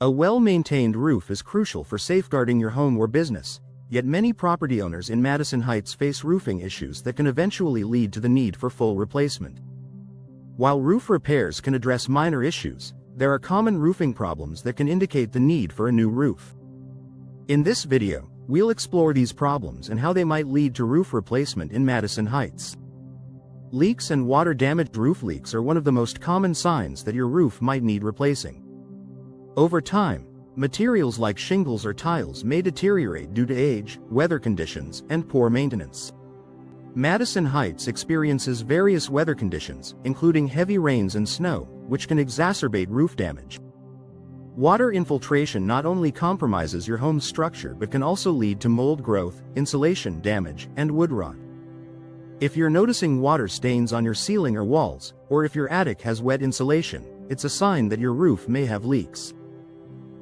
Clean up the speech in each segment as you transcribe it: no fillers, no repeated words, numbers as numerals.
A well-maintained roof is crucial for safeguarding your home or business, yet many property owners in Madison Heights face roofing issues that can eventually lead to the need for full replacement. While roof repairs can address minor issues, there are common roofing problems that can indicate the need for a new roof. In this video, we'll explore these problems and how they might lead to roof replacement in Madison Heights. Leaks and water-damaged roof leaks are one of the most common signs that your roof might need replacing. Over time, materials like shingles or tiles may deteriorate due to age, weather conditions, and poor maintenance. Madison Heights experiences various weather conditions, including heavy rains and snow, which can exacerbate roof damage. Water infiltration not only compromises your home's structure but can also lead to mold growth, insulation damage, and wood rot. If you're noticing water stains on your ceiling or walls, or if your attic has wet insulation, it's a sign that your roof may have leaks.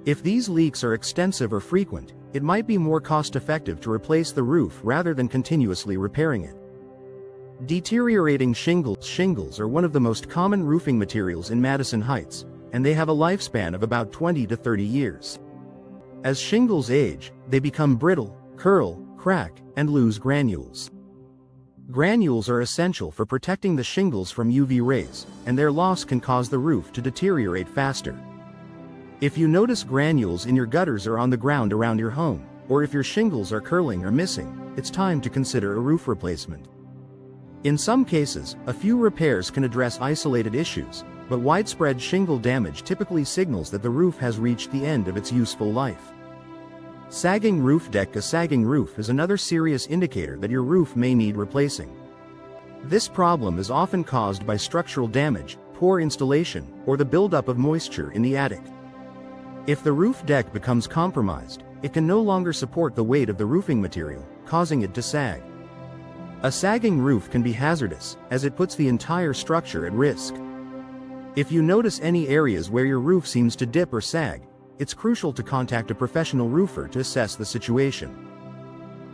If these leaks are extensive or frequent, it might be more cost-effective to replace the roof rather than continuously repairing it. Deteriorating shingles. Shingles are one of the most common roofing materials in Madison Heights, and they have a lifespan of about 20 to 30 years. As shingles age, they become brittle, curl, crack, and lose granules. Granules are essential for protecting the shingles from UV rays, and their loss can cause the roof to deteriorate faster. If you notice granules in your gutters or on the ground around your home, or if your shingles are curling or missing, it's time to consider a roof replacement. In some cases, a few repairs can address isolated issues, but widespread shingle damage typically signals that the roof has reached the end of its useful life. Sagging roof deck. A sagging roof is another serious indicator that your roof may need replacing. This problem is often caused by structural damage, poor installation, or the buildup of moisture in the attic. If the roof deck becomes compromised, it can no longer support the weight of the roofing material, causing it to sag. A sagging roof can be hazardous, as it puts the entire structure at risk. If you notice any areas where your roof seems to dip or sag, it's crucial to contact a professional roofer to assess the situation.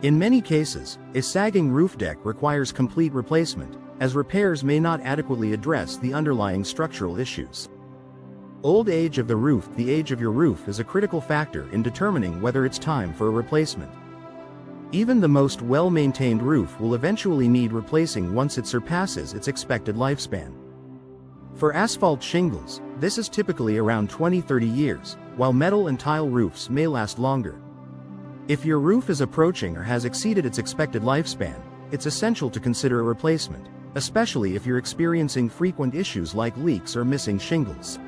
In many cases, a sagging roof deck requires complete replacement, as repairs may not adequately address the underlying structural issues. Old age of the roof. The age of your roof is a critical factor in determining whether it's time for a replacement. Even the most well-maintained roof will eventually need replacing once it surpasses its expected lifespan. For asphalt shingles, this is typically around 20-30 years, while metal and tile roofs may last longer. If your roof is approaching or has exceeded its expected lifespan, it's essential to consider a replacement, especially if you're experiencing frequent issues like leaks or missing shingles.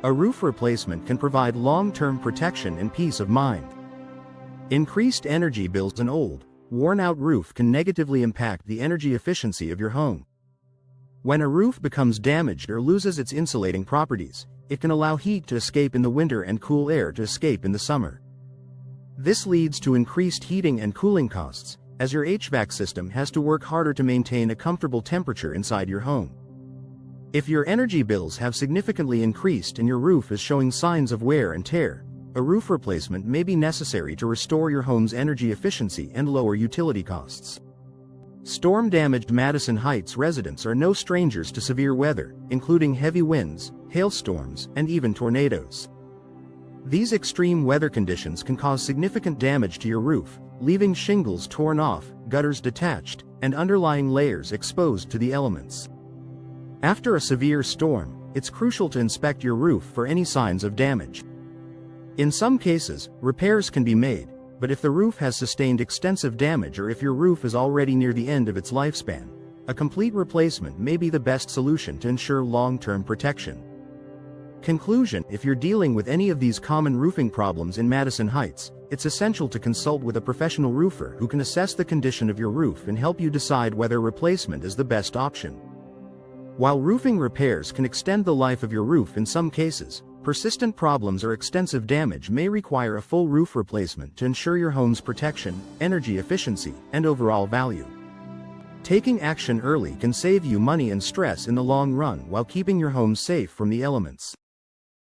A roof replacement can provide long-term protection and peace of mind. Increased energy bills. An old, worn-out roof can negatively impact the energy efficiency of your home. When a roof becomes damaged or loses its insulating properties, it can allow heat to escape in the winter and cool air to escape in the summer. This leads to increased heating and cooling costs, as your HVAC system has to work harder to maintain a comfortable temperature inside your home. If your energy bills have significantly increased and your roof is showing signs of wear and tear, a roof replacement may be necessary to restore your home's energy efficiency and lower utility costs. Storm-damaged. Madison Heights residents are no strangers to severe weather, including heavy winds, hailstorms, and even tornadoes. These extreme weather conditions can cause significant damage to your roof, leaving shingles torn off, gutters detached, and underlying layers exposed to the elements. After a severe storm, it's crucial to inspect your roof for any signs of damage. In some cases, repairs can be made, but if the roof has sustained extensive damage or if your roof is already near the end of its lifespan, a complete replacement may be the best solution to ensure long-term protection. Conclusion. If you're dealing with any of these common roofing problems in Madison Heights, it's essential to consult with a professional roofer who can assess the condition of your roof and help you decide whether replacement is the best option. While roofing repairs can extend the life of your roof in some cases, persistent problems or extensive damage may require a full roof replacement to ensure your home's protection, energy efficiency, and overall value. Taking action early can save you money and stress in the long run while keeping your home safe from the elements.